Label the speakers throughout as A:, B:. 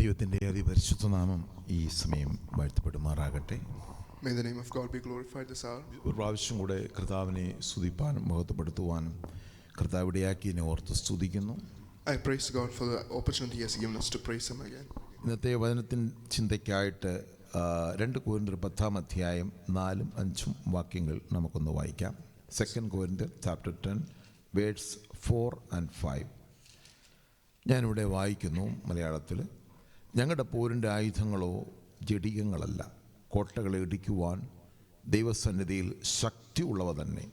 A: ദൈവത്തിൻ്റെ അതിപരിശുദ്ധ നാമം ഈ സമയം വാഴ്ത്തപ്പെടുമാറാകട്ടെ.
B: May the name of God be glorified this hour.
A: ഒരു പ്രാവശ്യം കൂടെ കർത്താവിനെ സ്തുതിപ്പാനും മഹത്വപ്പെടുത്തുവാനും കർത്താവ് ഇടയാക്കിയതിനെ ഓർത്ത് സ്തുതിക്കുന്നു.
B: I praise God for the opportunity He has given us to praise Him again.
A: ഇന്നത്തെ വചനത്തിൻ ചിന്തയ്ക്കായിട്ട് 2 കൊരിന്ത്യർ 10 4 5 വാക്യങ്ങൾ നമുക്കൊന്ന് വായിക്കാം. 2 കൊരിന്ത്യർ chapter 10 verse 4 and 5. ഞാനിവിടെ വായിക്കുന്നു മലയാളത്തിൽ. ഞങ്ങളുടെ പോരിൻ്റെ ആയുധങ്ങളോ ജഡികങ്ങളല്ല, കോട്ടകളെ ഇടിക്കുവാൻ ദൈവസന്നിധിയിൽ ശക്തി ഉള്ളവ തന്നെ.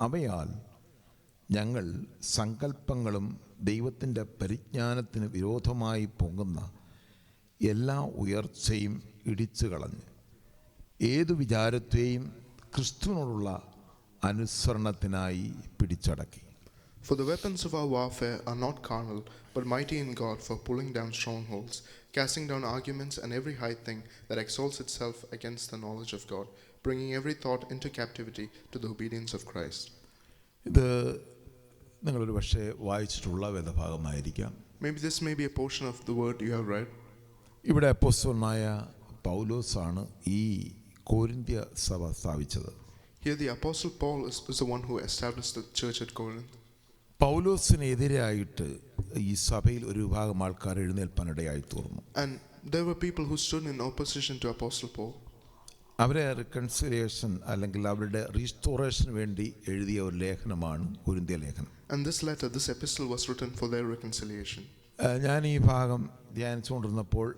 A: അവയാൽ ഞങ്ങൾ സങ്കല്പങ്ങളും ദൈവത്തിൻ്റെ പരിജ്ഞാനത്തിന് വിരോധമായി പൊങ്ങുന്ന എല്ലാ ഉയർച്ചയും ഇടിച്ചു കളഞ്ഞ് ഏതു വിചാരത്തെയും ക്രിസ്തുവിനോടുള്ള അനുസരണത്തിനായി പിടിച്ചടക്കി.
B: For the weapons of our warfare are not carnal, but mighty in God for pulling down strongholds, casting down arguments and every high thing that exalts itself against the knowledge of God, bringing every thought into captivity to the obedience of Christ.
A: ഇത് നിങ്ങളൊരു പക്ഷേ വായിച്ചിട്ടുള്ള വേദഭാഗമായിരിക്കാം.
B: Maybe this may be a portion of the word you have read.
A: ഇവിടെ അപ്പോസ്തലനായ പൗലോസാണ് ഈ കൊരിന്ത്യ സഭ സ്ഥാപിച്ചത്.
B: Here the apostle Paul is the one who established the church at Corinth.
A: പൗലോസിനെതിരായിട്ട് ഈ സഭയിൽ ഒരു വിഭാഗം ആൾക്കാർ എഴുന്നേൽപ്പാനിടയായി തീർന്നു.
B: And there were people who stood in opposition to Apostle Paul.
A: അവരെ റിക്കൺസിലിയേഷൻ അല്ലെങ്കിൽ അവരുടെ റീസ്റ്റോറേഷന് വേണ്ടി എഴുതിയ ഒരു ലേഖനമാണ് കൊരിന്ത്യ ലേഖനം.
B: And this letter, this epistle was written for their reconciliation.
A: ഞാൻ ഈ ഭാഗം ധ്യാനിച്ചുകൊണ്ടിരുന്നപ്പോൾ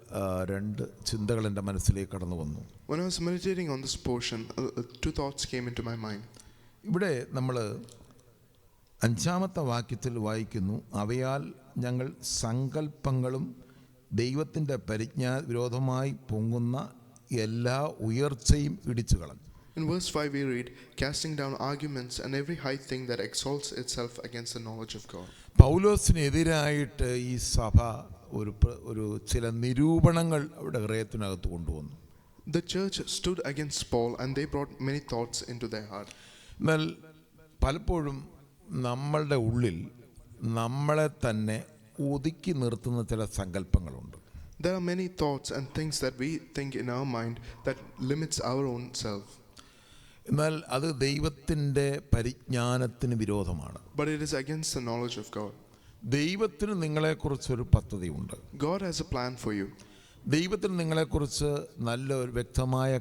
A: 2 ചിന്തകൾ എൻ്റെ മനസ്സിലേക്ക് കടന്നു വന്നു.
B: When I was meditating on this portion, 2 thoughts came into my mind.
A: ഇവിടെ നമ്മൾ 5 വാക്യത്തിൽ വായിക്കുന്നു, അവയാൽ ഞങ്ങൾ സങ്കല്പങ്ങളും ദൈവത്തിൻ്റെ വിരോധമായി പൊങ്ങുന്ന എല്ലാ ഉയർച്ചയും ഇടിച്ചു കളഞ്ഞു.
B: In verse 5 we read, casting down arguments and every high thing that exalts itself against the knowledge of God.
A: പൗലോസിനെതിരായിട്ട് ഈ സഭ ഒരു ചില നിരൂപണങ്ങൾ അവിടെ ഹൃദയത്തിനകത്ത് കൊണ്ടുവന്നു.
B: The church stood against Paul and they brought many thoughts into their heart.
A: എന്നാൽ പലപ്പോഴും നമ്മളുടെ ഉള്ളിൽ നമ്മളെ തന്നെ ഒതുക്കി നിർത്തുന്ന ചില സങ്കല്പങ്ങളുണ്ട്.
B: There are many thoughts and things that we think in our mind that limits our own self.
A: എന്നാൽ അത് ദൈവത്തിൻ്റെ പരിജ്ഞാനത്തിന് വിരോധമാണ്.
B: But it is against the knowledge of God.
A: ദൈവത്തിന് നിങ്ങളെക്കുറിച്ചൊരു പദ്ധതിയുണ്ട്.
B: God has a plan for you.
A: ദൈവത്തിന് നിങ്ങളെക്കുറിച്ച് നല്ലൊരു വ്യക്തമായ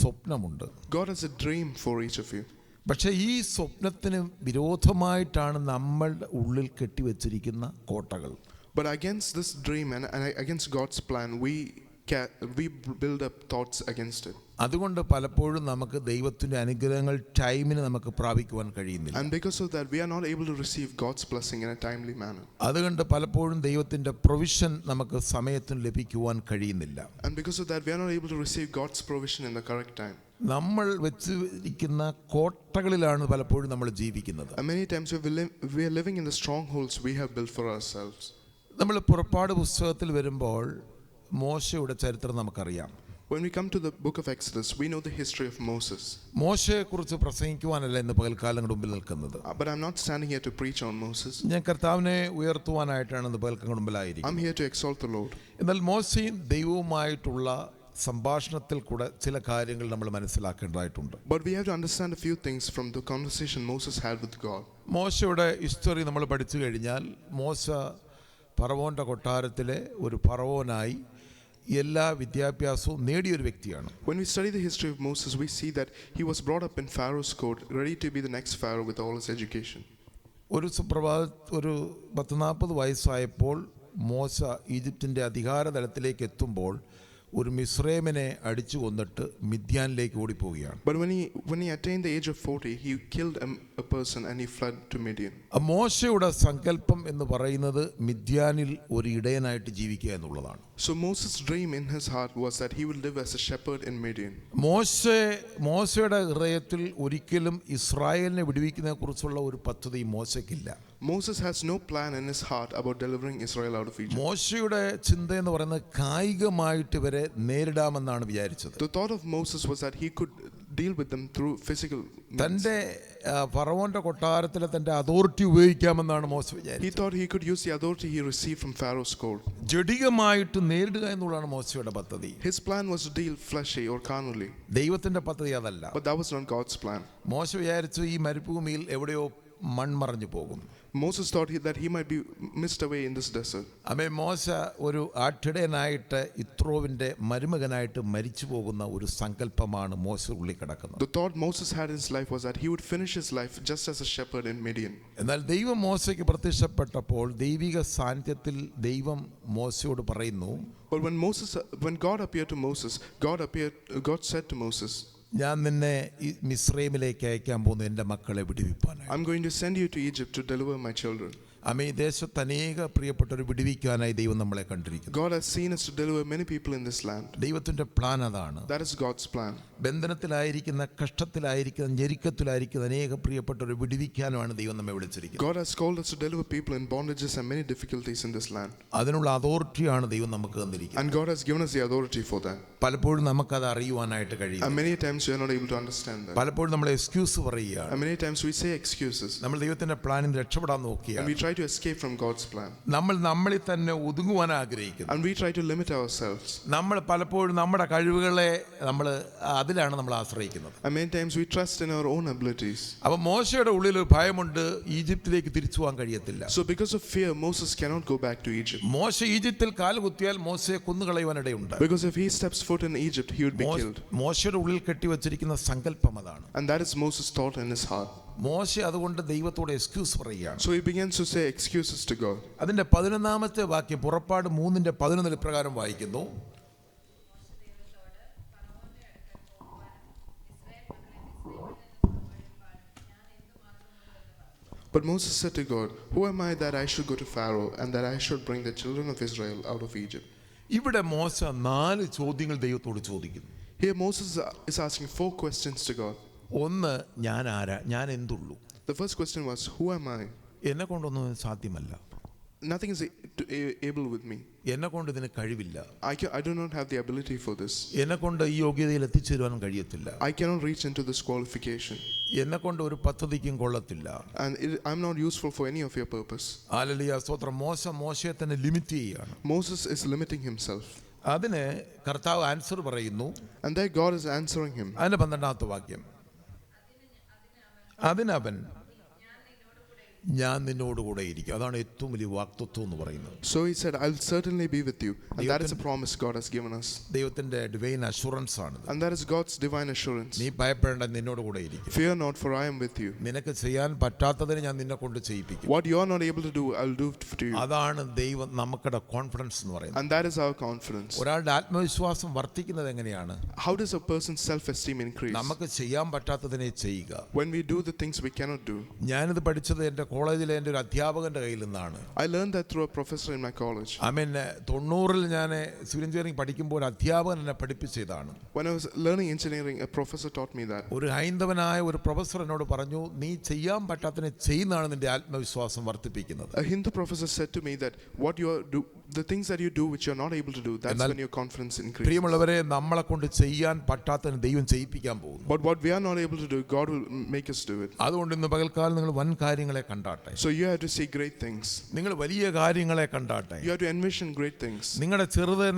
A: സ്വപ്നമുണ്ട്.
B: God has a dream for each of you.
A: പക്ഷേ ഈ സ്വപ്നത്തിന് വിരോധമായിട്ടാണ് നമ്മളുടെ ഉള്ളിൽ കെട്ടിവെച്ചിരിക്കുന്ന കോട്ടകൾ.
B: But against this dream and against God's plan, we build up thoughts against it.
A: അതുകൊണ്ട് പലപ്പോഴും നമുക്ക് ദൈവത്തിൻ്റെ അനുഗ്രഹങ്ങൾ ടൈമിന് നമുക്ക് പ്രാപിക്കുവാൻ കഴിയുന്നില്ല.
B: And because of that we are not able to receive God's blessing in a timely manner.
A: അതുകൊണ്ട് പലപ്പോഴും ദൈവത്തിൻ്റെ പ്രൊവിഷൻ നമുക്ക് സമയത്തിന് ലഭിക്കുവാൻ കഴിയുന്നില്ല.
B: And because of that we are not able to receive God's provision in the correct time.
A: നമ്മൾ വെച്ചിരിക്കുന്ന കോട്ടകളിലാണ് പലപ്പോഴും നമ്മൾ ജീവിക്കുന്നത്.
B: And many times we are living in the strongholds we have built for ourselves.
A: നമ്മൾ പുറപ്പാട് പുസ്തകത്തിൽ വരുമ്പോൾ മോശയുടെ ചരിത്രം നമുക്കറിയാം.
B: When we come to the book of Exodus, we know the history of Moses.
A: മോശയെക്കുറിച്ച് പ്രസംഗിക്കുവാനല്ല ഇന്ന് പകൽക്കാലം മുമ്പിൽ നിൽക്കുന്നത്.
B: But I'm not standing here to preach on Moses.
A: ഞാൻ കർത്താവിനെ ഉയർത്തുവാനായിട്ടാണ് ഇന്ന് പകൽക്കാലം മുമ്പിലായിരിക്കുന്നത്.
B: I'm here to exalt the Lord.
A: എന്നാൽ മോശയും ദൈവവുമായിട്ടുള്ള സംഭാഷണത്തിൽ കൂടെ ചില കാര്യങ്ങൾ നമ്മൾ മനസ്സിലാക്കേണ്ടതായിട്ടുണ്ട്.
B: But we have to understand a few things from the conversation Moses had with God.
A: മോശയുടെ ഹിസ്റ്ററി നമ്മൾ പഠിച്ചു കഴിഞ്ഞാൽ മോശ ഫറവോന്റെ കൊട്ടാരത്തിലെ ഒരു ഫറവോനായി എല്ലാ വിദ്യാഭ്യാസവും നേടിയൊരു വ്യക്തിയാണ്.
B: When we study the history of Moses, we see that he was brought up in Pharaoh's court, ready to be the next Pharaoh with all his education.
A: ഒരു 40 വയസ്സായപ്പോൾ മോശ ഈജിപ്തിൻ്റെ അധികാരതലത്തിലേക്ക് എത്തുമ്പോൾ ഒരു മിസ്രൈമിനെ അടിച്ചു കൊന്നിട്ട് മിദ്യാനിലേക്ക് ഓടിപ്പോവുകയാണ്.
B: But when he attained the age of 40, he killed a person and he fled to Midian.
A: മോശയുടെ സങ്കല്പം എന്ന് പറയുന്നത് മിദ്യാനിൽ ഒരു ഇടയനായിട്ട് ജീവിക്കുക എന്നുള്ളതാണ്.
B: So Moses' dream in his heart was that he would live as a shepherd in Midian.
A: മോശയുടെ ഹൃദയത്തിൽ ഒരിക്കലും ഇസ്രായേലിനെ വിടുവിക്കുന്നതിനെ കുറിച്ചുള്ള ഒരു പദ്ധതി മോശയ്ക്കില്ല.
B: Moses has no plan in his heart about delivering Israel out of Egypt.
A: മോശയുടെ ചിന്ത എന്ന് പറയുന്നത് കായികമായിട്ട് ഇവരെ നേരിടാമെന്നാണ് വിചാരിച്ചത്.
B: The thought of Moses was that he could deal with them through physical means.
A: തൻ്റെ ഫറവോന്റെ കൊട്ടാരത്തിലെ തൻ്റെ അതോറിറ്റി ഉപയോഗിക്കാമെന്നാണ് മോശ
B: He
A: വിചാരിച്ചത്.
B: thought he could use the authority he received from Pharaoh's court.
A: ജഡികമായിട്ട് നേരിടുക എന്നുള്ളതാണ് മോശയുടെ പദ്ധതി.
B: His plan was to deal fleshly or carnally,
A: ദൈവത്തിന്റെ പദ്ധതി അതല്ല.
B: but that was not God's plan.
A: മോശ വിചാരിച്ചു ഈ മരുഭൂമിയിൽ എവിടെയോ മൺമറഞ്ഞു പോകും.
B: Moses thought that he might be missed away in this desert.
A: അമ്മേ മോശ ഒരു ആട്ടിടയനായിട്ട് ഇത്രോവിന്റെ മരുമകനായിട്ട് മരിച്ചു പോകുന്ന ഒരു സങ്കല്പമാണ് മോശ ഉള്ളിൽ കിടക്കുന്നത്.
B: The thought Moses had in his life was that he would finish his life just as a shepherd in Midian.
A: എന്നാൽ ദൈവം മോശയ്ക്ക് പ്രത്യക്ഷപ്പെട്ടപ്പോൾ ദൈവിക സാന്നിധ്യത്തിൽ ദൈവം മോശയോട് പറയുന്നു,
B: But when God appeared to Moses, God said to Moses,
A: ഞാൻ നിന്നെ ഈ മിസ്രൈമിലേക്ക് അയക്കാൻ പോകുന്നു എൻ്റെ മക്കളെ വിടുവിപ്പാനായി.
B: I'm going to send you to Egypt to deliver my children.
A: അമ്മേ ഈ ദേശത്ത് അനേക പ്രിയപ്പെട്ടവരെ വിടുവിക്കാനായി ദൈവം നമ്മളെ കണ്ടിരിക്കുന്നു.
B: God has seen us to deliver many people in this land.
A: ദൈവത്തിന്റെ പ്ലാൻ അതാണ്.
B: That is God's plan.
A: ബന്ധനത്തിലായിരിക്കുന്ന, കഷ്ടത്തിലായിരിക്കുന്ന, ഞെരുക്കത്തിലായിരിക്കുന്ന അനേക പ്രിയപ്പെട്ടവരെ വിടുവിക്കാനുമാണ് ദൈവം നമ്മെ വിളിച്ചിരിക്കുന്നത്.
B: God has called us to deliver people in bondages and many difficulties in this land.
A: അതിനുള്ള അതോറിറ്റിയാണ് ദൈവം നമുക്ക് തന്നിരിക്കുന്നത്.
B: And God has given us the authority for that.
A: പലപ്പോഴും നമുക്കത് അറിയുവാനായിട്ട് കഴിയും.
B: And many times we are not able to understand that.
A: പലപ്പോഴും നമ്മൾ excuse പറയുകയാണ്.
B: And many times we say excuses.
A: നമ്മൾ ദൈവത്തിന്റെ പ്ലാനിൽ നിന്ന് രക്ഷപ്പെടാൻ
B: And
A: നോക്കിയാണ്.
B: we try to escape from God's plan.
A: നമ്മളിൽ തന്നെ ഒതുങ്ങുവാൻ ആഗ്രഹിക്കുന്നു.
B: And we try to limit ourselves.
A: നമ്മൾ പലപ്പോഴും നമ്മുടെ കഴിവുകളെ അതിലാണ് നമ്മൾ ആശ്രയിക്കുന്നത്.
B: And many times we trust in our own abilities.
A: അപ്പൊ മോശയുടെ ഉള്ളിൽ ഒരു ഭയമുണ്ട്, ഈജിപ്തിലേക്ക് തിരിച്ചു പോകാൻ കഴിയത്തില്ല.
B: So because of fear, Moses cannot go back to Egypt.
A: മോശ ഈജിപ്തിൽ കാൽ കുത്തിയാൽ മോശയെ കൊന്നുകളയുവാനിടയുണ്ട്.
B: Because if he steps foot in Egypt, he would be killed.
A: മോശയുടെ ഉള്ളിൽ കെട്ടിവച്ചിരിക്കുന്ന സങ്കല്പം അതാണ്.
B: And that is Moses' thought in his heart.
A: മോശ അതുകൊണ്ട് ദൈവത്തോട് എക്സ്ക്യൂസ് പറയുകയാണ്.
B: So he begins to say excuses to God.
A: അതിന്റെ 11-ാമത്തെ വാക്യം പുറപ്പാട് 3:11 പ്രകാരം വായിക്കുന്നു.
B: But Moses said to God, "Who am I that I should go to Pharaoh and that I should bring the children of Israel out of Egypt?"
A: ഇവിടെ മോശ 4 ചോദ്യങ്ങൾ ദൈവത്തോട് ചോദിക്കുന്നു.
B: Here Moses is asking 4 questions to God.
A: ഒന്ന്, ഞാൻ ആരാ, ഞാൻ എന്തുള്ളൂ?
B: The first question was, "Who am I?"
A: എന്നെ കൊണ്ടൊന്നും സാധ്യമല്ല.
B: Nothing is able with me.
A: എന്നെ കൊണ്ട് ഇതിന് കഴിവില്ല.
B: I do not have the ability for this.
A: എന്നെ കൊണ്ട് ഈ യോഗ്യതയിൽ എത്തിച്ചേരുവാൻ കഴിയത്തില്ല.
B: I cannot reach into this qualification.
A: എന്നെ കൊണ്ട് ഒരു പദ്ധതിക്കും കൊള്ളത്തില്ല.
B: And I'm not useful for any of your purpose.
A: Hallelujah, സ്തോത്രം. മോശയെ തന്നെ ലിമിറ്റ് ചെയ്യുകയാണ്.
B: Moses is limiting himself.
A: അതിന് കർത്താവ് ആൻസർ പറയുന്നു.
B: And there God is answering him.
A: അതിന്റെ 12-ാമത്തെ വാക്യം, അതിനവൻ ഞാൻ നിന്നോട് കൂടെ ഇരിക്കും. അതാണ് ഏറ്റവും വലിയ വാഗ്ദത്തം എന്ന് പറയുന്നത്.
B: So he said, "I'll certainly be with you." And that is a promise God has given us.
A: ദൈവത്തിന്റെ ഡിവൈൻ അഷുറൻസ് ആണ്.
B: And that is God's divine assurance.
A: നീ ഭയപ്പെടേണ്ട, നിന്നോട് കൂടെ ഇരിക്കും.
B: Fear not, for I am with you.
A: നിനക്ക് ചെയ്യാൻ പറ്റാത്തതിന് ഞാൻ നിന്നെ കൊണ്ട് ചെയ്യിപ്പിക്കും.
B: What you are not able to do, I'll do to you.
A: അതാണ് ദൈവം നമുക്കുടെ കോൺഫിഡൻസ് എന്ന് പറയുന്നത്.
B: And that is our confidence.
A: ഒരാളുടെ ആത്മവിശ്വാസം വർദ്ധിക്കുന്നത് എങ്ങനെയാണ്?
B: How does a person's self-esteem increase?
A: നമുക്ക് ചെയ്യാൻ പറ്റാത്തതിനെ ചെയ്യുക.
B: When we do the things we cannot do.
A: ഞാനിത് പഠിച്ചത് എൻ്റെ കോളേജിലെ എൻ്റെ ഒരു അധ്യാപകന്റെ കയ്യിൽ നിന്നാണ്.
B: I learned that through a professor in my college.
A: 90-ൽ ഞാൻ സിവിൽ എഞ്ചിനീയറിംഗ് പഠിക്കുമ്പോൾ ഒരു അധ്യാപകൻ എന്നെ പഠിപ്പിച്ചതാണ്.
B: When I was learning engineering, a professor taught me that.
A: ഒരു ഹൈന്ദവനായ ഒരു പ്രൊഫസർ എന്നോട് പറഞ്ഞു, നീ ചെയ്യാൻ പറ്റാത്തതിനെ ചെയ്യുന്നതാണ് നിന്റെ ആത്മവിശ്വാസം വർദ്ധിപ്പിക്കുന്നത്.
B: A Hindu professor said to me that the things that you do which you are not able to do, that's when your confidence increases.
A: പ്രിയമുള്ളവരെ, നമ്മളെ കൊണ്ട് ചെയ്യാൻ പറ്റാത്തതിന് ദൈവം ചെയ്യിപ്പിക്കാൻ പോകുന്നു.
B: But what we are not able to do, God will make us do it.
A: അതുകൊണ്ട് ഇന്ന് പകൽക്കാലം നിങ്ങൾ വൻ കാര്യങ്ങളെ കണ്ടാട്ടെ.
B: So you have to see great things.
A: നിങ്ങൾ വലിയ കാര്യങ്ങളെ കണ്ടാട്ടെ.
B: You have to envision great things.
A: നിങ്ങളുടെ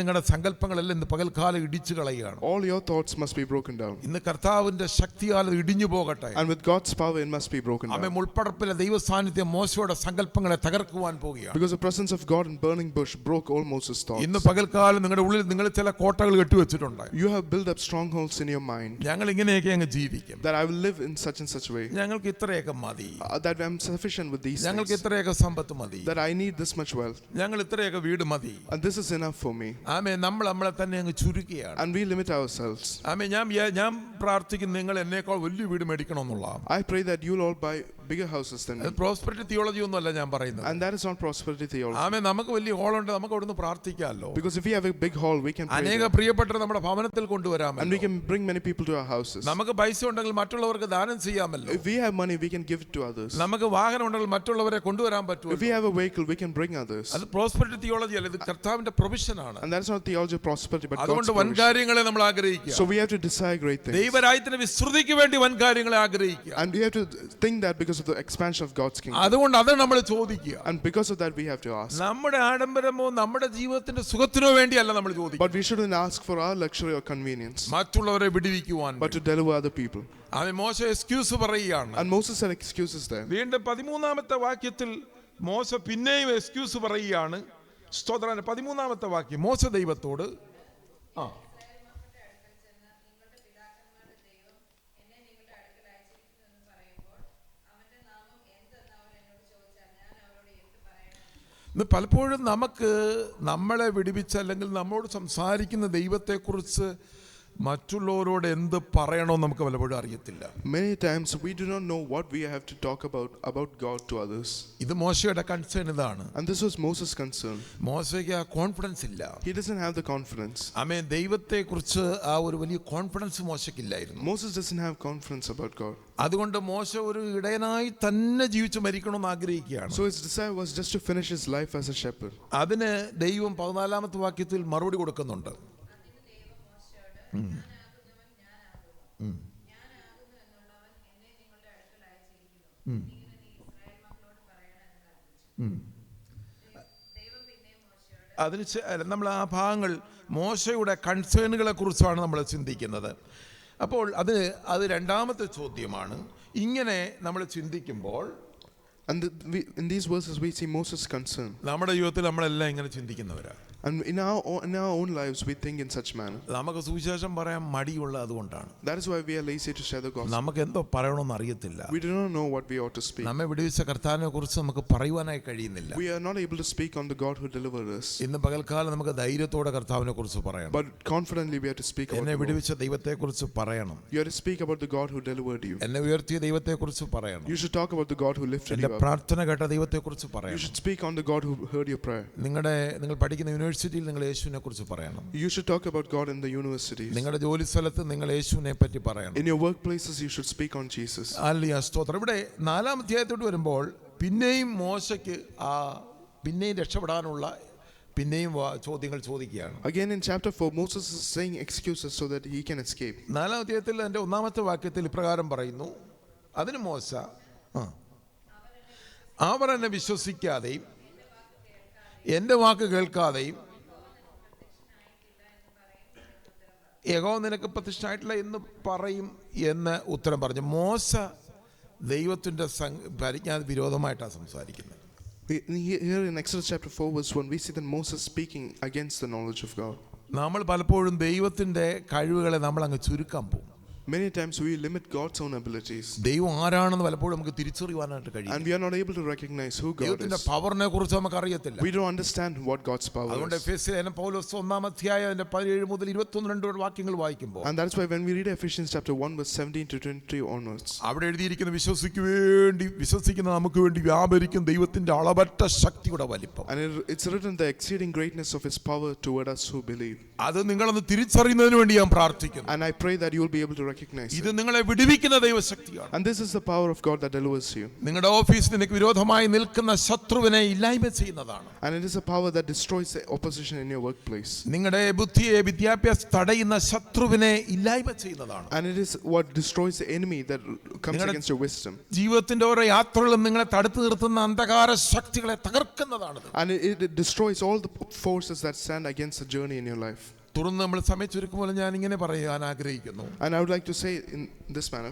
A: നിങ്ങളുടെ സങ്കല്പങ്ങളെല്ലാം ഇന്ന് പകൽക്കാലം ഇടിച്ചു കളയുകയാണ്.
B: All your thoughts must be broken down.
A: ഇന്ന് കർത്താവിന്റെ ശക്തിയാൽ ഇടിഞ്ഞു പോകട്ടെ.
B: And with God's power it must be broken down.
A: മുൾപ്പടപ്പിലെ ദൈവ സാന്നിധ്യം മോശയുടെ സങ്കല്പങ്ങളെ തകർക്കുവാൻ പോകുകയാണ്.
B: Because the presence of God in burning bush broke all Moses' thoughts.
A: ഇന്ന് പകൽക്കാലം നിങ്ങളുടെ ഉള്ളിൽ നിങ്ങൾ ചില കോട്ടകൾ കെട്ടിവെച്ചിട്ടുണ്ട്.
B: You have built up strongholds in your mind.
A: ഞങ്ങൾ ഇങ്ങനെയൊക്കെ അങ്ങ് ജീവിക്കും.
B: That I will live in such and such way.
A: ഞങ്ങൾക്ക് ഇത്രയൊക്കെ മതി.
B: That I'm sufficient with these things.
A: ഞങ്ങൾക്ക് ഇത്രയൊക്കെ സമ്പത്ത് മതി.
B: That I need this much wealth.
A: ഞങ്ങൾ ഇത്രയൊക്കെ വീട് മതി.
B: And this is enough for me.
A: നമ്മളെ തന്നെ അങ്ങ് ചുരുക്കുകയാണ്.
B: And we limit ourselves.
A: ഞാൻ പ്രാർത്ഥിക്കുന്നു നിങ്ങൾ എന്നേക്കാൾ വലിയ വീട് മേടിക്കണമെന്നുള്ള.
B: I pray that you'll all bigger houses than me.
A: അത് പ്രോസ്പെരിറ്റി തിയോളജി ഒന്നുമല്ല ഞാൻ പറയുന്നത്.
B: And that is not prosperity theology.
A: ആമേൻ. നമുക്ക് വലിയ ഹോളുണ്ട്, നമുക്ക് അവിടുന്ന് പ്രാർത്ഥിക്കാമല്ലോ.
B: Because if we have a big hall, we can pray
A: അനേക
B: there.
A: പ്രിയപ്പെട്ടവരെ നമ്മുടെ ഭവനത്തിൽ
B: And
A: കൊണ്ടുവരാമല്ലോ.
B: we can bring many people to our houses.
A: നമുക്ക് പൈസ ഉണ്ടെങ്കിൽ മറ്റുള്ളവർക്ക് ദാനം ചെയ്യാമല്ലോ.
B: If we have money, we can give it to others.
A: നമുക്ക് വാഹനം ഉണ്ടെങ്കിൽ മറ്റുള്ളവരെ കൊണ്ടുവരാൻ
B: If
A: പറ്റുമല്ലോ.
B: we have a vehicle, we can bring others.
A: അത് പ്രോസ്പെരിറ്റി തിയോളജി അല്ല, ഇത് കർത്താവിന്റെ പ്രൊവിഷൻ ആണ്.
B: And that is not theology of prosperity, but God's
A: അതുകൊണ്ട്
B: provision.
A: വൻകാര്യങ്ങളെ നമ്മൾ ആഗ്രഹിക്കുക.
B: So we have to desire great things.
A: ദൈവരാജ്യത്തിന്റെ വിസ്തൃതിക്ക് വേണ്ടി വൻകാര്യങ്ങളെ ആഗ്രഹിക്കുക.
B: And we have to think that because of the expansion of God's kingdom.
A: അതുകൊണ്ട് അത് നമ്മൾ ചോദിക്കുക.
B: And because of that, we have to ask.
A: നമ്മുടെ ആഡംബരമോ നമ്മുടെ ജീവിതത്തിന്റെ സുഖത്തിനോ വേണ്ടിയല്ല നമ്മൾ ചോദിക്കുക.
B: But we shouldn't ask for our luxury or convenience,
A: മറ്റുള്ളവരെ വിടുവിക്കുവാൻ.
B: but to deliver other people.
A: അവൻ മോശ എക്സ്ക്യൂസ് പറയുകയാണ്.
B: And Moses said excuses there.
A: വീണ്ടും 13-ാമത്തെ വാക്യത്തിൽ മോശ പിന്നെയും എക്സ്ക്യൂസ് പറയുകയാണ്. സ്തോത്രം. 13-ാമത്തെ വാക്യം മോശ ദൈവത്തോട് ഇന്ന് പലപ്പോഴും നമുക്ക് നമ്മളെ വിടുവിച്ച അല്ലെങ്കിൽ നമ്മോട് സംസാരിക്കുന്ന ദൈവത്തെക്കുറിച്ച് മറ്റുള്ളവരോട് എന്ത് പറയണോ നമുക്ക് പലപ്പോഴും അറിയത്തില്ല.
B: Many times we do not know what we have to talk about God to others.
A: ഇത് മോശയുടെ കൺസേൺ ഇതാണ്.
B: And this was Moses' concern.
A: മോശയ്ക്ക് ആ കോൺഫിഡൻസ് ഇല്ല.
B: He doesn't have the confidence.
A: ആമേൻ. ദൈവത്തെക്കുറിച്ച് ആ ഒരു വലിയ confidence മോശയ്ക്കില്ലായിരുന്നു.
B: Moses doesn't have confidence about God.
A: അതുകൊണ്ട് മോശ ഒരു ഇടയനായി തന്നെ ജീവിച്ച് മരിക്കണമെന്ന് ആഗ്രഹിക്കുകയാണ്.
B: So his desire was just to finish his life as a shepherd.
A: അതിന് ദൈവം 14-ാമത്തെ വാക്യത്തിൽ മറുപടി കൊടുക്കുന്നുണ്ട്. അതിന് നമ്മൾ ആ ഭാഗങ്ങൾ മോശയുടെ കൺസേണുകളെ കുറിച്ചാണ് നമ്മൾ ചിന്തിക്കുന്നത്. അപ്പോൾ അത് രണ്ടാമത്തെ ചോദ്യമാണ്. ഇങ്ങനെ നമ്മൾ ചിന്തിക്കുമ്പോൾ
B: And in these verses we see Moses' concern.
A: നമ്മുടെ ജീവിതത്തിൽ നമ്മളെല്ലാം ഇങ്ങനെ ചിന്തിക്കുന്നവരാ.
B: And in our own lives we think in such manner.
A: നമുക്ക് സുവിശേഷം പറയാൻ മടിയുള്ള അതുകൊണ്ടാണ്.
B: That is why we are lazy to share the gospel.
A: നമുക്ക് എന്തോ പറയണമെന്ന് അറിയത്തില്ല.
B: We do not know what we ought to speak.
A: നമ്മെ വിടുവിച്ച കർത്താവിനെ കുറിച്ച് നമുക്ക് പറയുവാനായി കഴിയുന്നില്ല.
B: We are not able to speak on the God who delivered us.
A: ഇന്ന് പകൽക്കാലം നമുക്ക് ധൈര്യത്തോടെ കർത്താവിനെ കുറിച്ച് പറയണം.
B: But confidently we have to speak about
A: എന്നെ
B: the Lord.
A: വിടുവിച്ച ദൈവത്തെ കുറിച്ച് പറയണം.
B: You have to speak about the God who delivered you.
A: എന്നെ ഉയർത്തിയ ദൈവത്തെ കുറിച്ച് പറയണം.
B: You should talk about the God who lifted
A: എന്റെ
B: you up.
A: പ്രാർത്ഥന കേട്ട ദൈവത്തെ കുറിച്ച്
B: You
A: പറയണം.
B: should speak on the God who heard your prayer.
A: നിങ്ങൾ പഠിക്കുന്ന യൂണിവേഴ്സിറ്റിയിൽ നിങ്ങൾ യേശുവിനെ കുറിച്ച് പറയണം.
B: You should talk about God in the universities.
A: നിങ്ങളുടെ ജോലി സ്ഥലത്ത് നിങ്ങൾ യേശുവിനെ പറ്റി പറയണം.
B: In your workplaces you should speak on Jesus.
A: Hallelujah. സ്തോത്രം. ഇവിടെ 4-ാം അധ്യായത്തോട്ട് വരുമ്പോൾ പിന്നെയും മോശയ്ക്ക് പിന്നെയും രക്ഷപ്പെടാനുള്ള ചോദ്യങ്ങൾ ചോദിക്കുകയാണ്.
B: Again in chapter 4 Moses is saying excuses so that he can escape.
A: 4-ാം അധ്യായത്തിൽ അതിന്റെ 1-ാമത്തെ വാക്യത്തിൽ ഇപ്രകാരം പറയുന്നു. അതിന് മോശ അവർ എന്നെ വിശ്വസിക്കാതെയും എൻ്റെ വാക്ക് കേൾക്കാതെയും യഹോവ നിനക്ക് പ്രതിഷ്ഠയായിട്ടില്ല എന്ന് പറയും എന്ന് ഉത്തരം പറഞ്ഞു. മോശ ദൈവത്തിൻ്റെ പരിജ്ഞാന വിരോധമായിട്ടാണ് സംസാരിക്കുന്നത്.
B: Here in Exodus chapter 4 verse 1 we see that Moses speaking against the knowledge of God.
A: നമ്മൾ പലപ്പോഴും ദൈവത്തിൻ്റെ കഴിവുകളെ നമ്മൾ അങ്ങ് ചുരുക്കാൻ പോകും.
B: Many times we limit God's own abilities.
A: ദൈവം ആരാണെന്ന് പലപ്പോഴും നമുക്ക് തിരിച്ചറിയാനായിട്ട് കഴിയും.
B: And we are not able to recognize who God
A: ദൈവത്തിന്റെ
B: is.
A: പവറിനെ കുറിച്ച് നമുക്ക് അറിയത്തില്ല.
B: We don't understand what God's power
A: അതുകൊണ്ട്
B: is.
A: എഫെസ്യർ പൗലോസ് 1-ാം അധ്യായം 17 മുതൽ 21 വാക്യങ്ങൾ വായിക്കുമ്പോൾ
B: And that's why when we read Ephesians chapter 1 verse 17 to 23 onwards,
A: അവിടെ എഴുതിയിരിക്കുന്ന വിശ്വസിക്കുന്ന നമുക്ക് വേണ്ടി വ്യാപരിക്കും ദൈവത്തിന്റെ അളവറ്റ ശക്തിയുടെ വലിപ്പം.
B: and it's written the exceeding greatness of his power toward us who believe.
A: അത് നിങ്ങളൊന്ന് തിരിച്ചറിയുന്നതിന് വേണ്ടി ഞാൻ പ്രാർത്ഥിക്കുന്നു.
B: And I pray that you will be able to recognize
A: ഇത്
B: it.
A: നിങ്ങളെ വിടുവിക്കുന്ന ദൈവശക്തിയാണ്.
B: And this is the power of God that delivers you.
A: നിങ്ങളുടെ ഓഫീസിൽ നിനക്ക് വിരോധമായി നിൽക്കുന്ന ശത്രുവിനെ ഇല്ലായ്മ ചെയ്യുന്നതാണ്.
B: And it is a power that destroys the opposition in your workplace.
A: നിങ്ങളുടെ ബുദ്ധിയെ വിദ്യാഭ്യാസം തടയുന്ന ശത്രുവിനെ ഇല്ലായ്മ ചെയ്യുന്നതാണ്.
B: And it is what destroys the enemy that comes against your wisdom.
A: ജീവിതത്തിന്റെ ഓരോ യാത്രകളും നിങ്ങളെ തടുത്തു നിർത്തുന്ന അന്ധകാര ശക്തികളെ തകർക്കുന്നതാണ്.
B: And it destroys all the forces that stand against the journey in your life.
A: തുറന്ന് നമ്മൾ സമയം ചുരുക്കുമ്പോൾ ഞാൻ ഇങ്ങനെ പറയാൻ ആഗ്രഹിക്കുന്നു.
B: And I would like to say in this manner,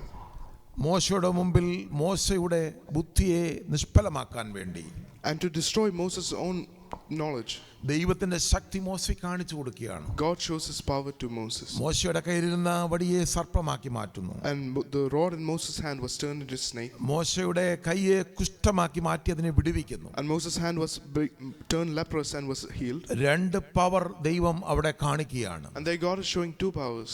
A: മോശയുടെ മുമ്പിൽ മോശയുടെ ബുദ്ധിയെ നിഷ്ഫലമാക്കാൻ വേണ്ടി
B: and to destroy Moses' own knowledge,
A: ദൈവത്തിന്റെ ശക്തി മോശെ കാണിച്ചു കൊടുക്കുകയാണ്.
B: God shows his power to Moses.
A: മോശയുടെ കയ്യിലിരുന്ന വടിയെ സർപ്പമാക്കി മാറ്റുന്നു.
B: And the rod in Moses' hand was turned into a snake.
A: മോശയുടെ കൈയെ കുഷ്ഠമാക്കി മാറ്റി അതിനെ വിടുവിക്കുന്നു.
B: And Moses' hand was turned leprous and was healed.
A: രണ്ട് പവർ ദൈവം അവിടെ കാണിക്കുകയാണ്.
B: And there God is showing two powers.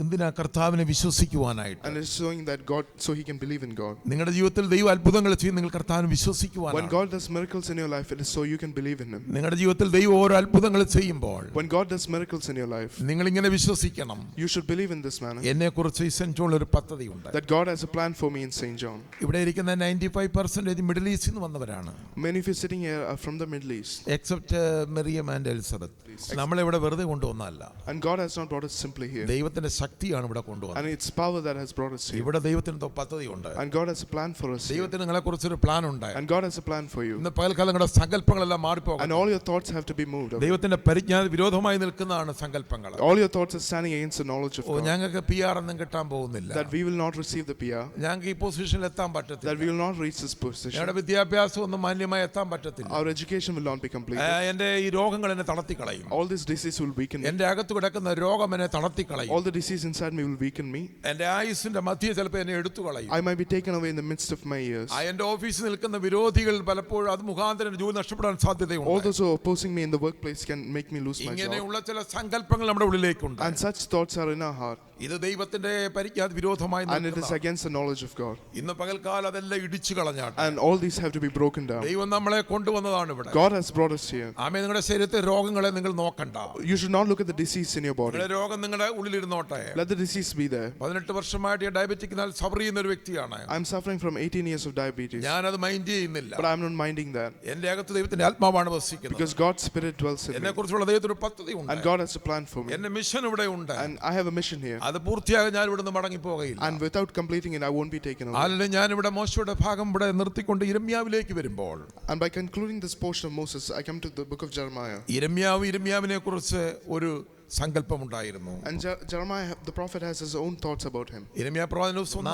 A: എന്തിനാ കർത്താവിനെ വിശ്വസിക്കുവാനായിട്ട്.
B: And it's showing that God, so he can believe in God.
A: നിങ്ങളുടെ ജീവിതത്തിൽ ദൈവം അത്ഭുതങ്ങൾ ചെയ്യും, നിങ്ങൾ കർത്താവിനെ വിശ്വസിക്കുവാനാണ്.
B: When God does miracles in your life, it is so you can believe in him.
A: നിങ്ങളുടെ ജീവിതത്തിൽ ദൈവം ഓരോ അത്ഭുതങ്ങൾ ചെയ്യുമ്പോൾ
B: When God does miracles in your life,
A: നിങ്ങൾ ഇങ്ങനെ വിശ്വസിക്കണം.
B: you should believe in this manner.
A: എന്നെക്കുറിച്ച് സെന്റ് ജോണിൽ ഒരു പദ്ധതിയുണ്ട്.
B: That God has a plan for me in St. John.
A: ഇവിടെ ഇരിക്കുന്ന 95% മിഡിൽ ഈസ്റ്റിൽ നിന്ന് വന്നവരാണ്.
B: Many of you sitting here are from the Middle East.
A: Except മെറിയം and Elizabeth. നമ്മളിവിടെ വെറുതെ കൊണ്ടുവന്നല്ല.
B: And God has not brought us simply here.
A: ദൈവത്തിന്റെ ശക്തിയാണ് ഇവിടെ കൊണ്ടുവന്നത്.
B: And it's power that has brought us here.
A: ഇവിടെ ദൈവത്തിന് പദ്ധതിയുണ്ട്.
B: And God has a plan for us.
A: ദൈവത്തിന് നിങ്ങളെ കുറിച്ച് ഒരു പ്ലാൻ ഉണ്ട്.
B: And God has a plan for you.
A: ഇന്ന് പകൽക്കാലം നിങ്ങളുടെ സങ്കല്പങ്ങളെല്ലാം മാറിപ്പോകും.
B: And all your thoughts have to be moved.
A: ദൈവത്തിന്റെ പരിജ്ഞാന വിരോധമായി നിൽക്കുന്നതാണ് സങ്കല്പങ്ങൾ.
B: All your thoughts are standing against the knowledge of God.
A: ഞങ്ങൾക്ക് PR ഒന്നും കിട്ടാൻ പോകുന്നില്ല.
B: That we will not receive the PR.
A: ഞങ്ങൾക്ക് ഈ പൊസിഷനിൽ എത്താൻ പറ്റത്തില്ല.
B: That we will not reach this position.
A: ഞങ്ങളുടെ വിദ്യാഭ്യാസം ഒന്നും മാന്യമായി എത്താൻ പറ്റത്തില്ല.
B: Our education will not be complete.
A: എന്റെ ഈ രോഗങ്ങൾ എന്നെ തളർത്തിക്കളയും.
B: All this disease will weaken me.
A: എന്റെ അകത്ത് കിടക്കുന്ന രോഗം എന്നെ തളർത്തിക്കളയും.
B: All the disease inside me will weaken me.
A: എന്റെ ആയുസ്സിന്റെ മധ്യേ ചിലപ്പോൾ എന്നെ എടുത്തു കളയും.
B: I might be taken away in the midst of my years.
A: എന്റെ ഓഫീസിൽ നിൽക്കുന്ന വിരോധികൾ പലപ്പോഴും അത് മുഖാന്തരം ജോലി നഷ്ടപ്പെടാൻ സാധ്യതയുണ്ട്.
B: All those who are opposing me in the workplace can make me lose my job.
A: ഇങ്ങനെയുള്ള ചില സങ്കല്പങ്ങൾ നമ്മുടെ ഉള്ളിലേക്കുണ്ട്.
B: And such thoughts are in our heart.
A: ഇത് ദൈവത്തിന്റെ പരിജ്ഞാന വിരോധമായി
B: And it is against the knowledge of God.
A: ഇന്ന് പകൽക്കാലം അതെല്ലാം ഇടിച്ചു കളഞ്ഞാട്ടെ.
B: And all these have to be broken down.
A: ദൈവം നമ്മളെ കൊണ്ടുവന്നതാണ് ഇവിടെ.
B: God has brought us here.
A: ആമേൻ. നിങ്ങളുടെ ശരീരത്തെ രോഗങ്ങളെ നിങ്ങൾ നോക്കണ്ട.
B: You should not look at the disease in your body.
A: നിങ്ങളുടെ രോഗം നിങ്ങളുടെ ഉള്ളിലിരുന്നോട്ടെ.
B: Let the disease be there.
A: 18 വർഷമായിട്ട് ഡയബറ്റിക് സഫർ ചെയ്യുന്ന ഒരു വ്യക്തിയാണ്.
B: I'm suffering from 18 years of diabetes.
A: ഞാനത് മൈൻഡ് ചെയ്യുന്നില്ല.
B: But I'm not minding that.
A: എന്റെ അകത്ത് ദൈവത്തിന്റെ ആത്മാവാണ് വസിക്കുന്നത്.
B: Because God's spirit dwells in me.
A: എന്നെക്കുറിച്ചുള്ള ദൈവത്തിന്റെ പദ്ധതി ഉണ്ട്.
B: And God has a plan for me.
A: എന്റെ മിഷൻ ഇവിടെ ഉണ്ട്.
B: And I have a mission here.
A: അത് പൂർത്തിയാകാൻ ഞാൻ ഇവിടുന്ന് മടങ്ങി പോകയില്ല.
B: And without completing it, I won't be taken away.
A: അല്ലെങ്കിൽ ഞാൻ ഇവിടെ മോശയുടെ ഭാഗം ഇവിടെ നിർത്തിക്കൊണ്ട് യിരെമ്യാവിലേക്ക് വരുമ്പോൾ,
B: And by concluding this portion of Moses, I come to the book of Jeremiah.
A: യിരെമ്യാവിനെ കുറിച്ച് ഒരു സങ്കല്പമുണ്ടായിരുന്നു.
B: And Jeremiah, the prophet, has his own thoughts about him.
A: യിരെമ്യാ പ്രവാചകന്റെ പുസ്തകം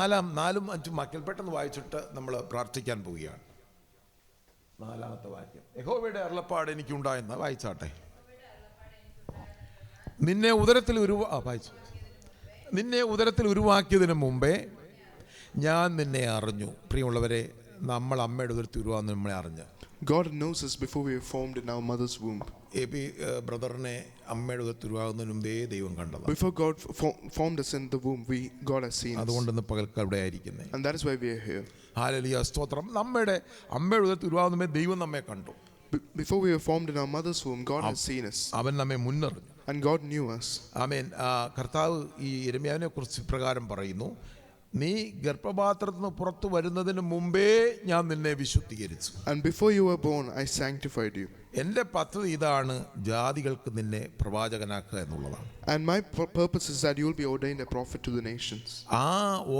A: 4-5 വാക്യം പെട്ടെന്ന് വായിച്ചിട്ട് നമ്മൾ പ്രാർത്ഥിക്കാൻ പോവുകയാണ്. 4-ാമത്തെ വാക്യം. യഹോവയുടെ അരുളപ്പാട് എനിക്കുണ്ടായെന്ന് വായിച്ചാട്ടെ. നിന്നെ ഉദരത്തിൽ ഉരുവാക്കിയതിന് മുമ്പേ ഞാൻ നിന്നെ അറിഞ്ഞു. പ്രിയമുള്ളവരെ, നമ്മൾ അമ്മയുടെ ഉദരത്തിൽ ഉരുവാന്ന് നമ്മളെ അറിഞ്ഞു.
B: God knows us before we were formed in our mother's womb.
A: ബ്രദറിനെ അമ്മയുടെ ഉദരത്തിൽ ഉരുവാകുന്നതിന് മുമ്പേ ദൈവം കണ്ടത്.
B: Before God formed us in the womb, God has seen us.
A: അതുകൊണ്ടെന്ന് പകൽക്കാലം ഇവിടെ ആയിരിക്കുന്നത്.
B: And that is why we are here.
A: Hallelujah, സ്തോത്രം. നമ്മുടെ അമ്മയുടെ ഉദരത്തിൽ ഉരുവാകുന്ന മുമ്പേ ദൈവം നമ്മെ കണ്ടു.
B: Before we were formed in our mother's womb, God has seen us.
A: അവൻ നമ്മെ മുന്നറിഞ്ഞു.
B: And God knew us.
A: ആമേൻ. കർത്താവ് ഈ യിരെമ്യാവിനെ കുറിച്ച് പ്രകാരം പറയുന്നു, നീ ഗർഭപാത്രത്തിൽ നിന്ന് പുറത്തു വരുന്നതിന് മുമ്പേ ഞാൻ നിന്നെ വിശുദ്ധീകരിച്ചു.
B: And before you were born, I sanctified you.
A: എൻ്റെ പദ്ധതി ഇതാണ്, ജാതികൾക്ക് നിന്നെ പ്രവാചകനാക്കുക എന്നുള്ളതാണ്.
B: And my purpose is that you will be ordained a prophet to the nations.
A: ആ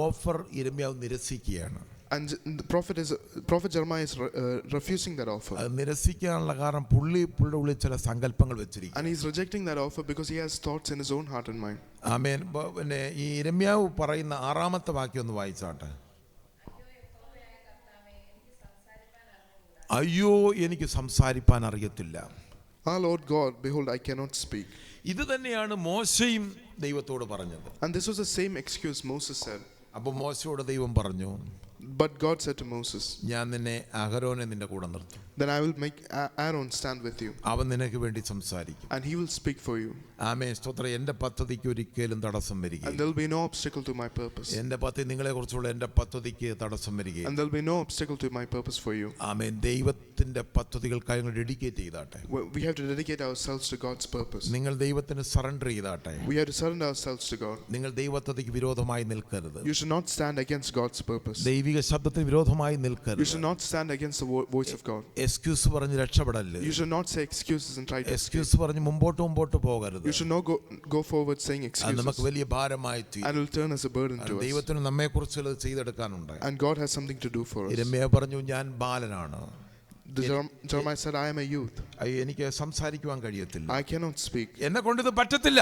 A: ഓഫർ യിരെമ്യാവ് നിരസിക്കുകയാണ്.
B: And the prophet Jeremiah is refusing that offer.
A: അത് നിരസിക്കാനുള്ള കാരണം പുള്ളിയുടെ ഉള്ളിൽ ചില സങ്കല്പങ്ങൾ വെച്ചിരിക്കും.
B: And he's rejecting that offer because he has thoughts in his own heart and mind.
A: ആമേൻ. പിന്നെ ഈ യിരെമ്യാവ് പറയുന്ന 6-ാമത്തെ വാക്യം ഒന്ന് വായിച്ചാട്ടെ. അയ്യോ, എനിക്ക് സംസാരിപ്പാൻ അറിയത്തില്ല.
B: Our Lord God, behold, I cannot speak.
A: ഇത് തന്നെയാണ് മോശയും ദൈവത്തോട് പറഞ്ഞത്.
B: And this was the same excuse Moses said.
A: അപ്പോൾ മോശയോട് ദൈവം പറഞ്ഞു,
B: But God said to Moses,
A: ഞാൻ നിന്നെ അഹരോനെ നിന്റെ കൂടെ നിർത്തും.
B: Then I will make Aaron stand with you.
A: അവൻ നിനക്ക് വേണ്ടി സംസാരിക്കും.
B: And he will speak for you.
A: ആമേൻ, സ്തോത്രം. എൻ്റെ പദ്ധതിക്ക് ഒരിക്കലും തടസ്സം
B: And
A: വരികയില്ല.
B: there will be no obstacle to my purpose.
A: എൻ്റെ പദ്ധതി, നിങ്ങളെ കുറിച്ചുള്ള എൻ്റെ പദ്ധതിക്ക് തടസ്സം വരികയില്ല.
B: And there will be no obstacle to my purpose for you.
A: ആമേൻ. ദൈവത്തിന്റെ പദ്ധതികൾക്കായി നിങ്ങൾ dedicate ചെയ്താട്ടെ.
B: We have to dedicate ourselves to God's purpose.
A: നിങ്ങൾ ദൈവത്തിന് surrender ചെയ്താട്ടെ.
B: We have to surrender ourselves to God.
A: നിങ്ങൾ ദൈവപദ്ധതിക്ക് വിരോധമായി നിൽക്കരുത്.
B: You should not stand against God's purpose.
A: ദൈവിക ശബ്ദത്തിന് വിരോധമായി
B: You
A: നിൽക്കരുത്.
B: should not stand against the voice of God.
A: Excuse പറഞ്ഞ് രക്ഷപ്പെടല്ലേ.
B: You should not say excuses and try to escape.
A: Excuse പറഞ്ഞ് മുമ്പോട്ട് പോകരുത്.
B: You should not go forward saying
A: അത്
B: excuses.
A: നമുക്ക് വലിയ ഭാരമായി തീരും.
B: And it will turn as a burden to us.
A: ദൈവത്തിന് നമ്മെ കുറിച്ച് ചെയ്തെടുക്കാനുണ്ട്.
B: And God has something to do for us.
A: യിരെമ്യാവ് പറഞ്ഞു, ഞാൻ ബാലനാണ്.
B: Jeremiah said, I am a youth.
A: എനിക്ക് സംസാരിക്കുവാൻ കഴിയത്തില്ല,
B: I cannot speak.
A: എന്നെ കൊണ്ട് ഇത് പറ്റത്തില്ല.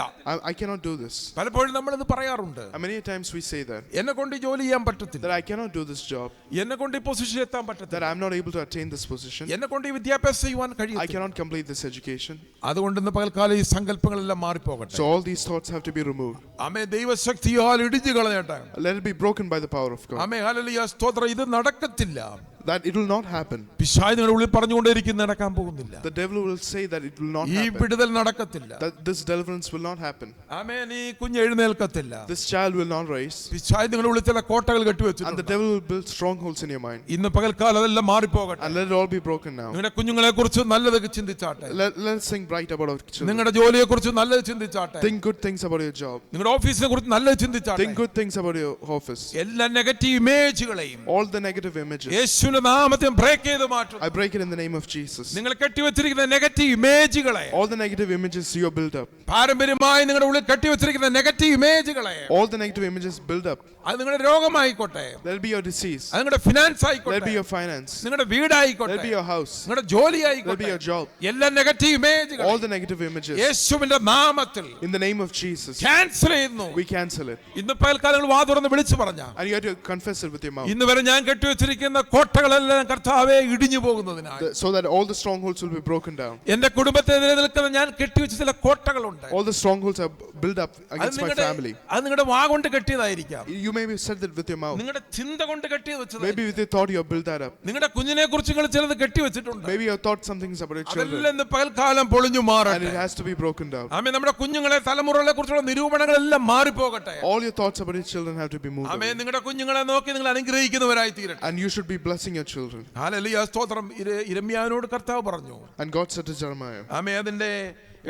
B: I cannot do this.
A: പലപ്പോഴും നമ്മളിത് പറയാറുണ്ട്.
B: And many times we say that
A: എന്നെ കൊണ്ട് ഈ ജോലി ചെയ്യാൻ പറ്റത്തില്ല,
B: I cannot do this job,
A: എന്നെ കൊണ്ട് ഈ പൊസിഷൻ എത്താൻ
B: that
A: പറ്റത്തില്ല,
B: I am not able to attain this position,
A: എന്നെ കൊണ്ട് ഈ വിദ്യാഭ്യാസം ചെയ്യുവാൻ
B: I
A: കഴിയില്ല.
B: cannot complete this education.
A: അതുകൊണ്ട് ഇന്ന് പകൽക്കാലം ഈ സങ്കല്പങ്ങളെല്ലാം മാറിപ്പോകട്ടെ.
B: So all these thoughts have to be removed.
A: ആമേ, ദൈവശക്തിയാൽ ഇടിച്ചു കളയട്ടെ.
B: Let it be broken by the power of God.
A: ആമേ, ഹല്ലേലൂയ, സ്തോത്രം. ഇത് നടക്കത്തില്ല.
B: That it will not happen.
A: പിശാച് നിങ്ങളുടെ ഉള്ളിൽ പറഞ്ഞുകൊണ്ടിരിക്കുന്ന നടക്കാൻ പോകുന്നില്ല.
B: The devil will say that it will not
A: ഈ
B: happen.
A: വിടുതൽ നടക്കത്തില്ല.
B: That this deliverance will not happen.
A: ആമേ, നീ കുഞ്ഞ് എഴുന്നേൽക്കത്തില്ല.
B: This child will not rise.
A: പിശാച് നിങ്ങളുടെ ഉള്ളിൽ ചില കോട്ടകൾ
B: And the
A: കെട്ടിവെച്ചിട്ടുണ്ട്.
B: devil will build strongholds in your mind.
A: ഇന്ന് പകൽക്കാലം അതെല്ലാം മാറിപ്പോകട്ടെ.
B: And let it all be broken now.
A: നിങ്ങളുടെ കുഞ്ഞുങ്ങളെ കുറിച്ച് നല്ലത് ചിന്തിച്ചാട്ടെ.
B: Let's think bright about our children.
A: നിങ്ങളുടെ ജോലിയെ കുറിച്ച് നല്ലത് ചിന്തിച്ചാട്ടെ.
B: Think good things about your job.
A: നിങ്ങളുടെ ഓഫീസിനെ കുറിച്ച് നല്ലത് ചിന്തിച്ചാട്ടെ.
B: Think good things about your office.
A: എല്ലാ negative ഇമേജുകളെയും
B: All the negative images,
A: യേശുവിന്റെ നാമത്തിൽ ബ്രേക്ക് ചെയ്ത് മാറ്റും.
B: I break it in the name of Jesus.
A: നിങ്ങൾ കെട്ടിവെച്ചിരിക്കുന്ന negative ഇമേജുകളെ,
B: All the negative images you have built up,
A: പാരമ്പര്യമായി നിങ്ങളുടെ ഉള്ളിൽ കെട്ടിവെച്ചിരിക്കുന്ന negative ഇമേജുകളെ,
B: all the negative images build up.
A: അത് നിങ്ങളുടെ രോഗമായിക്കോട്ടെ,
B: Let it be your disease.
A: അത് നിങ്ങളുടെ ഫിനാൻസ്
B: Let it
A: ആയിക്കോട്ടെ,
B: be your finance.
A: നിങ്ങളുടെ
B: Let
A: വീടായിക്കോട്ടെ,
B: it be your house.
A: നിങ്ങളുടെ ജോലി
B: Let it be
A: ആയിക്കോട്ടെ,
B: your job.
A: എല്ലാ നെഗറ്റീവ് ഇമേജുകൾ
B: All the negative images,
A: യേശുവിന്റെ നാമത്തിൽ
B: in the name of Jesus,
A: cancel ചെയ്യുന്നു.
B: we cancel it.
A: ഇന്ന് പകൽക്കാലങ്ങൾ വാ തുറന്ന് വിളിച്ചു പറഞ്ഞ,
B: And you have to confess it with your mouth.
A: ഇന്ന് വരെ ഞാൻ കെട്ടിവെച്ചിരിക്കുന്ന കോട്ടകളെല്ലാം കർത്താവേ ഇടിഞ്ഞു പോകുന്നതിനായി,
B: So that all the strongholds will be broken down.
A: എന്റെ കുടുംബത്തിനെതിരെ നിൽക്കുന്ന ഞാൻ കെട്ടിവെച്ച ചില കോട്ടകളുണ്ട്.
B: All the strongholds are built up
A: അത്
B: against my family.
A: നിങ്ങളുടെ വാ കൊണ്ട് കെട്ടിയതായിരിക്കാം,
B: You may have said that with your mouth.
A: നിങ്ങളുടെ ചിന്ത കൊണ്ട് കെട്ടിയത് വെച്ചത്,
B: Maybe with your thought you have built that up.
A: നിങ്ങളുടെ കുഞ്ഞിനെ കുറിച്ച് നിങ്ങൾ ചിലത് കെട്ടിവെച്ചിട്ടുണ്ട്.
B: Maybe you have thought some things about your children.
A: അതെല്ലാം ഇന്ന് പകൽക്കാലം പൊളിഞ്ഞു
B: And
A: മാറട്ടെ.
B: it has to be broken down.
A: ആമേ, നമ്മുടെ കുഞ്ഞുങ്ങളെ തലമുറകളെ കുറിച്ചുള്ള നിരൂപണങ്ങളെല്ലാം മാറിപ്പോകട്ടെ.
B: All your thoughts about your children have to be moved
A: ആമേ,
B: away.
A: നിങ്ങളുടെ കുഞ്ഞുങ്ങളെ നോക്കി നിങ്ങൾ അനുഗ്രഹിക്കുന്നവരായി തീരട്ടെ.
B: And you should be blessing your children.
A: Hallelujah, സ്തോത്രം. യിരെമ്യാവിനോട് കർത്താവ് പറഞ്ഞു.
B: And God said to Jeremiah,
A: ആമേ, അതിന്റെ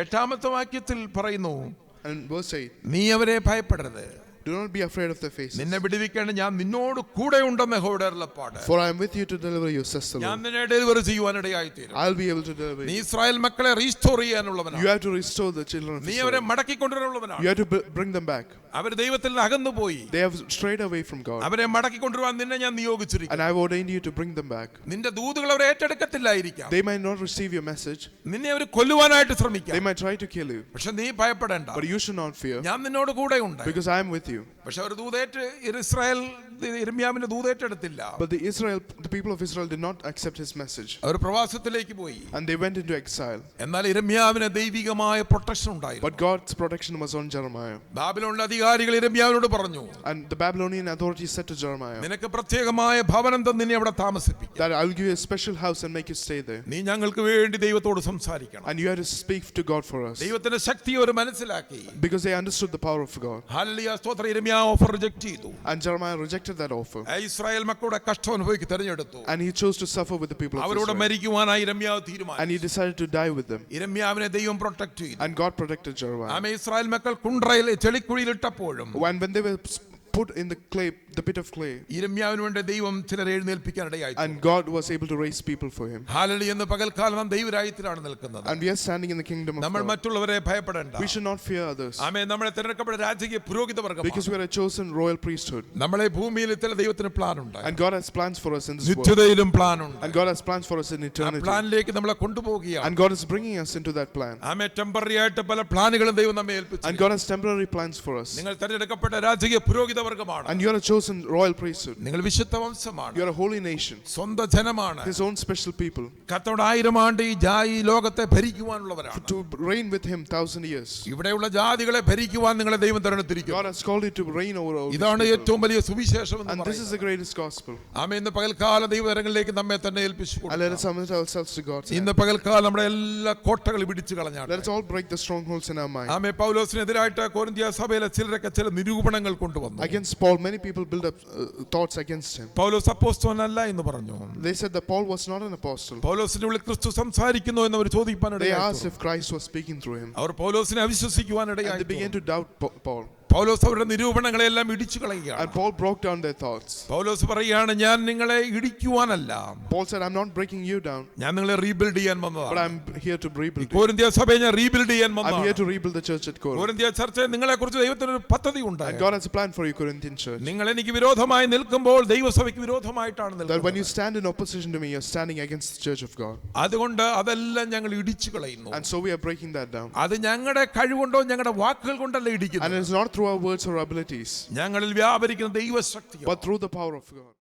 A: 8-ാമത്തെ വാക്യത്തിൽ പറയുന്നു,
B: and verse 8,
A: നീ അവരെ ഭയപ്പെടരുത്,
B: do not be afraid of their faces,
A: നിന്നെ വിടുവിക്കേണ്ട ഞാൻ നിന്നോട് കൂടെ ഉണ്ടെന്ന് യഹോവയുടെ അരുളപ്പാട്.
B: for I am with you to deliver you, says the
A: ഞാൻ
B: Lord.
A: നിന്നെ ഡെലിവറി ചെയ്യുവാനിടയായി തീരും.
B: I'll be able to deliver
A: നീ
B: you.
A: ഇസ്രായേൽ മക്കളെ restore ചെയ്യാനുള്ളവനാണ്.
B: You have to restore the children of
A: നീ അവരെ
B: Israel.
A: മടക്കിക്കൊണ്ടുവരാനുള്ളവനാണ്.
B: You have to bring them back.
A: അവർ ദൈവത്തിൽ നിന്ന് അകന്നു പോയി.
B: They have strayed away from God.
A: അവരെ മടക്കിക്കൊണ്ടുവരാൻ നിന്നെ ഞാൻ നിയോഗിച്ചിരിക്കുന്നു.
B: And I have ordained you to bring them back.
A: നിന്റെ ദൂതുകൾ അവർ ഏറ്റെടുക്കത്തില്ലായിരിക്കാം.
B: They might not receive your message.
A: നിന്നെ അവർ കൊല്ലുവാനായിട്ട്
B: They
A: ശ്രമിക്കാം.
B: might try to kill you.
A: പക്ഷെ നീ ഭയപ്പെടേണ്ട,
B: But you should not fear,
A: ഞാൻ നിന്നോട് കൂടെ ഉണ്ട്.
B: because I am with you.
A: പക്ഷെ അവർ ദൂതേറ്റ് Israel യിരെമ്യാവിന്റെ ദൂതേറ്റെടുത്തില്ല.
B: But the people of Israel did not accept his message.
A: അവർ പ്രവാസത്തിലേക്ക് പോയി.
B: And they went into exile.
A: എന്നാൽ യിരെമ്യാവിന് ദൈവികമായ പ്രൊട്ടക്ഷൻ ഉണ്ടായിരുന്നു.
B: But God's protection was on Jeremiah.
A: ബാബിലോണിലെ അധികാരികൾ യിരെമ്യാവിനോട് പറഞ്ഞു,
B: And the Babylonian authorities said to Jeremiah,
A: നിനക്ക് പ്രത്യേകമായ ഭവനം തന്ന് നിന്നെ അവിടെ താമസിപ്പിക്കാം.
B: that I will give you a special house and make you stay there.
A: നീ ഞങ്ങൾക്ക് വേണ്ടി ദൈവത്തോട് സംസാരിക്കണം.
B: And you have to speak to God for us.
A: ദൈവത്തിന്റെ ശക്തി അവർ മനസ്സിലാക്കി.
B: Because they understood the power of God.
A: Hallelujah, സ്തോത്രം. യിരെമ്യാവ് ഓഫർ റിജക്ട് ചെയ്തു.
B: And Jeremiah rejected that offer.
A: Israel മക്കളുടെ കഷ്ടം അനുഭവിക്ക് തെരഞ്ഞെടുത്തു.
B: And he chose to suffer with the people of
A: അവരോട്
B: Israel.
A: മരിക്കുവാനായി യിരെമ്യാവ് തീരുമാനിച്ചു.
B: And he decided to die with them.
A: യിരെമ്യാവിനെ ദൈവം പ്രൊട്ടക്ട് ചെയ്തു.
B: And God protected Jeremiah.
A: ആമേ, ഇസ്രായേൽ മക്കൾ കുണ്ട്രയിൽ ചെളിക്കുഴിയിൽ ഇട്ടപ്പോഴും
B: When they were put in the clay, the pit of clay,
A: യിരെമ്യാവിന് വേണ്ടി ദൈവം ചിലരെ എഴുന്നേൽപ്പിക്കാൻ ഇടയായി.
B: and God was able to raise people for him.
A: Hallelujah, എന്ന് പകൽക്കാലം നാം ദൈവരാജ്യത്തിലാണ് നിൽക്കുന്നത്.
B: And we are standing in the kingdom of
A: നമ്മൾ
B: God.
A: മറ്റുള്ളവരെ ഭയപ്പെടേണ്ട.
B: We should not fear others.
A: ആമേ, നമ്മളെ തിരഞ്ഞെടുക്കപ്പെട്ട രാജകീയ പുരോഹിത വർഗ്ഗമാണ്.
B: Because we are a chosen royal priesthood.
A: നമ്മളെ ഭൂമിയിൽ ഇത്തരം ദൈവത്തിന് പ്ലാൻ ഉണ്ട്.
B: And God has plans for us in this world.
A: നിത്യതയിലും പ്ലാൻ ഉണ്ട്.
B: And God has plans for us in
A: ആ
B: eternity.
A: പ്ലാനിലേക്ക് നമ്മളെ കൊണ്ടുപോവുകയാണ്.
B: And God is bringing us into that plan.
A: ആമേ, ടെമ്പററി ആയിട്ട് പല പ്ലാനുകളും ദൈവം നമ്മെ ഏൽപ്പിച്ചു.
B: And God has temporary plans for us.
A: നിങ്ങൾ തിരഞ്ഞെടുക്കപ്പെട്ട രാജകീയ പുരോഹിത വർഗ്ഗമാണ്.
B: And you are a chosen royal priesthood.
A: നിങ്ങൾ വിശുദ്ധ വംശമാണ്.
B: You are a holy nation.
A: സ്വന്തം ജനമാണ്.
B: His own special people.
A: കർത്താവ് 1000 ആണ്ട് ഈ ലോകത്തെ ഭരിക്കുവാനുള്ളവരാണ്.
B: To reign with him 1000 years.
A: ഇവിടെയുള്ള ജാതികളെ ഭരിക്കുവാൻ നിങ്ങളെ ദൈവം തിരഞ്ഞെടുത്തിരിക്കുന്നു.
B: God has called you to reign over all.
A: ഇതാണ് ഏറ്റവും വലിയ സുവിശേഷം എന്ന്
B: And this is
A: പറയുന്നത്.
B: the greatest gospel.
A: ആമേൻ. ഇന്ന് പകൽക്കാല ദൈവകരങ്ങളിലേക്ക് നമ്മെ തന്നെ ഏൽപ്പിച്ചു
B: And let us
A: കൊടുക്കാം.
B: submit ourselves to God.
A: ഇന്ന് പകൽക്കാലം നമ്മുടെ എല്ലാ കോട്ടകളും ഇടിച്ചു കളഞ്ഞാട്ടെ.
B: Let us all break the strongholds in our mind.
A: ആമേ, പൗലോസിനെതിരായിട്ട് കൊരിന്ത്യ സഭയിലെ ചിലരൊക്കെ ചില നിരൂപണങ്ങൾ കൊണ്ടുവന്നു.
B: Against Paul, many people build up thoughts against him.
A: പൗലോസ് അപ്പോസ്തലനല്ല എന്ന് പറഞ്ഞു.
B: They said that Paul was not an apostle.
A: പൗലോസിന്റെ ഉള്ളിൽ ക്രിസ്തു സംസാരിക്കുന്നു എന്ന് അവർ
B: They
A: ചോദിക്കാനിടയായി.
B: asked if Christ was speaking through him.
A: അവർ പൗലോസിനെ
B: And
A: അവിശ്വസിക്കുവാനിടയായി.
B: they began to doubt Paul.
A: പൗലോസ് അവരുടെ നിരൂപണങ്ങളെല്ലാം ഇടിച്ചു കളയുകയാണ്.
B: And Paul broke down their thoughts.
A: പൗലോസ് പറയുകയാണ്, ഞാൻ നിങ്ങളെ ഇടിക്കുവാനല്ല,
B: Paul said, I'm not breaking you down,
A: ഞാൻ നിങ്ങളെ റീബിൽഡ് ചെയ്യാൻ
B: but
A: വന്നതാണ്.
B: I'm here to rebuild you.
A: കൊരിന്ത്യ സഭയെ ഞാൻ റീബിൽഡ് ചെയ്യാൻ
B: I'm here
A: വന്നതാണ്.
B: to rebuild the church at Corinth.
A: കൊരിന്ത്യ ചർച്ചയിൽ നിങ്ങളെ കുറിച്ച് ദൈവത്തിനൊരു പദ്ധതി ഉണ്ട്.
B: And God has a plan for you, Corinthian church.
A: നിങ്ങൾ എനിക്ക് വിരോധമായി നിൽക്കുമ്പോൾ ദൈവസഭയ്ക്ക് വിരോധമായിട്ടാണ്
B: That when
A: നിൽക്കുന്നത്.
B: you stand in opposition to me, you're standing against the church of God.
A: അതുകൊണ്ട് അതെല്ലാം ഞങ്ങൾ ഇടിച്ചു കളയുന്നു.
B: And so we are breaking that down.
A: അത് ഞങ്ങളുടെ കഴിവുകൊണ്ടോ ഞങ്ങളുടെ വാക്കുകൾ കൊണ്ടല്ല
B: And
A: ഇടിക്കുന്നത്,
B: it is not through our words or abilities,
A: ഞങ്ങളിൽ വ്യാപരിക്കുന്ന ദൈവശക്തി.
B: but through the power of God.